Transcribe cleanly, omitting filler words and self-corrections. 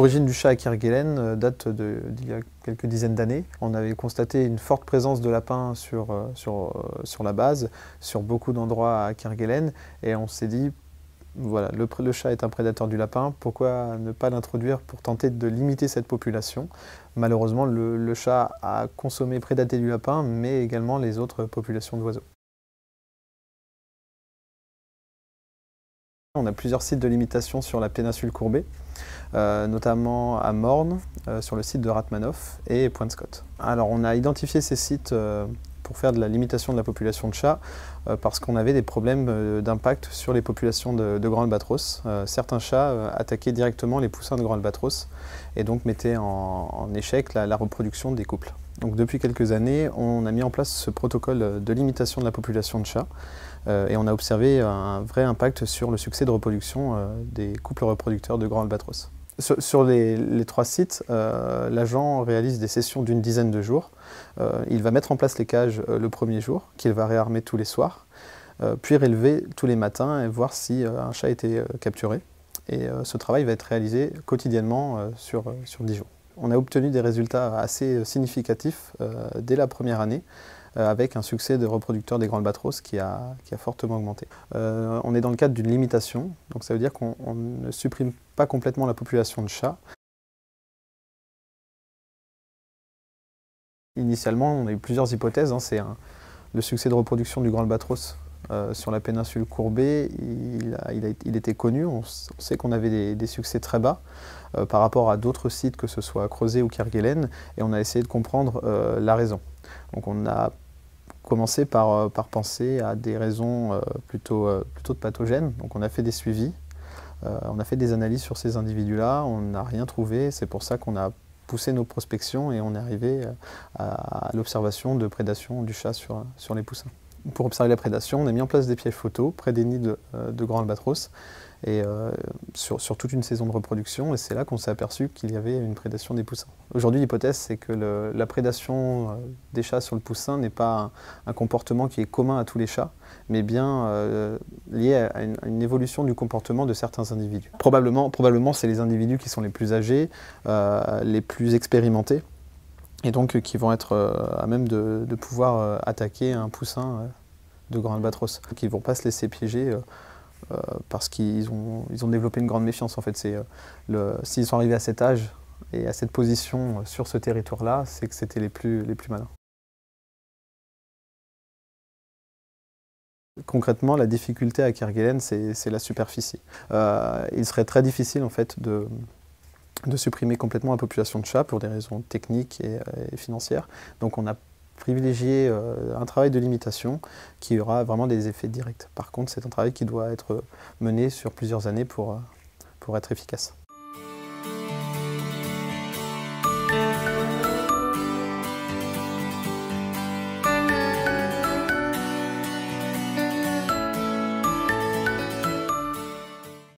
L'origine du chat à Kerguelen date d'il y a quelques dizaines d'années. On avait constaté une forte présence de lapins sur la base, sur beaucoup d'endroits à Kerguelen, et on s'est dit, voilà, le chat est un prédateur du lapin, pourquoi ne pas l'introduire pour tenter de limiter cette population? Malheureusement, le chat a consommé, prédaté du lapin, mais également les autres populations d'oiseaux. On a plusieurs sites de limitation sur la péninsule courbée, notamment à Morne, sur le site de Ratmanoff et Pointe-Scott. Alors on a identifié ces sites pour faire de la limitation de la population de chats parce qu'on avait des problèmes d'impact sur les populations de grands albatros. Certains chats attaquaient directement les poussins de grands albatros et donc mettaient en échec la reproduction des couples. Donc depuis quelques années, on a mis en place ce protocole de limitation de la population de chats et on a observé un vrai impact sur le succès de reproduction des couples reproducteurs de grands albatros. Sur les 3 sites, l'agent réalise des sessions d'une dizaine de jours. Il va mettre en place les cages le premier jour, qu'il va réarmer tous les soirs, puis relever tous les matins et voir si un chat a été capturé. Et ce travail va être réalisé quotidiennement sur 10 jours. On a obtenu des résultats assez significatifs dès la première année, avec un succès de reproducteur des grands albatros qui a fortement augmenté. On est dans le cadre d'une limitation, donc ça veut dire qu'on ne supprime pas complètement la population de chats. Initialement, on a eu plusieurs hypothèses. C'est le succès de reproduction du grand albatros sur la péninsule courbée. Il était connu, on sait qu'on avait des succès très bas par rapport à d'autres sites, que ce soit à Crozet ou Kerguelen, et on a essayé de comprendre la raison. Donc on a commencé par penser à des raisons plutôt de pathogènes. Donc on a fait des suivis, on a fait des analyses sur ces individus-là, on n'a rien trouvé, c'est pour ça qu'on a poussé nos prospections et on est arrivé à l'observation de prédation du chat sur les poussins. Pour observer la prédation, on a mis en place des pièges photos près des nids de grands albatros et sur toute une saison de reproduction, et c'est là qu'on s'est aperçu qu'il y avait une prédation des poussins. Aujourd'hui, l'hypothèse, c'est que la prédation des chats sur le poussin n'est pas un comportement qui est commun à tous les chats, mais bien lié à une évolution du comportement de certains individus. Probablement c'est les individus qui sont les plus âgés, les plus expérimentés, et donc qui vont être à même de pouvoir attaquer un poussin de grand albatros, qui ne vont pas se laisser piéger parce qu'ils ont développé une grande méfiance. En fait, s'ils sont arrivés à cet âge et à cette position sur ce territoire-là, c'est que c'était les plus malins. Concrètement, la difficulté à Kerguelen, c'est la superficie. Il serait très difficile en fait de supprimer complètement la population de chats pour des raisons techniques et financières. Donc on a privilégié un travail de limitation qui aura vraiment des effets directs. Par contre, c'est un travail qui doit être mené sur plusieurs années pour être efficace.